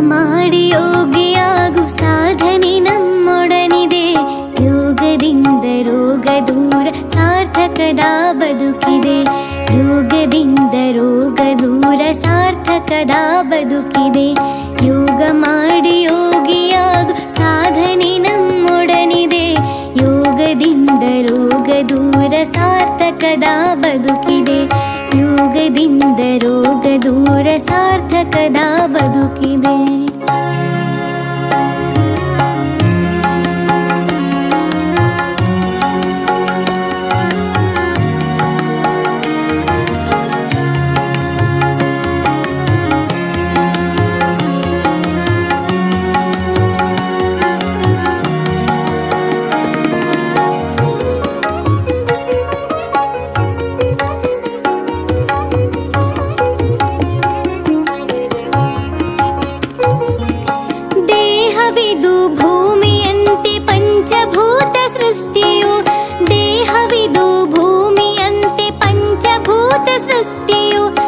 ಮಾಡಿ ಯೋಗಿಯಾಗು ಸಾಧನೆ ನಮ್ಮೊಡನಿದೆ. ಯೋಗದಿಂದ ರೋಗ ದೂರ ಸಾರ್ಥಕದ ಬದುಕಿದೆ. ಯೋಗದಿಂದ ರೋಗ ದೂರ ಸಾರ್ಥಕದ ಬದುಕಿದೆ. ಯೋಗ ಮಾಡಿ ಯೋಗಿಯಾಗು ಸಾಧನೆ ನಮ್ಮೊಡನಿದೆ. ಯೋಗದಿಂದ ರೋಗ ದೂರ ಸಾರ್ಥಕದ ಬದುಕಿದೆ. ಯೋಗದಿಂದ ರೋಗ ದೂರ ಸಾರ್ಥಕದ ಬದುಕಿದೆ. ದೇಹವಿದು ಭೂಮಿಯಂತೆ ಪಂಚಭೂತ ಸೃಷ್ಟಿಯು. ದೇಹವಿದು ಭೂಮಿಯಂತೆ ಪಂಚಭೂತ ಸೃಷ್ಟಿಯು.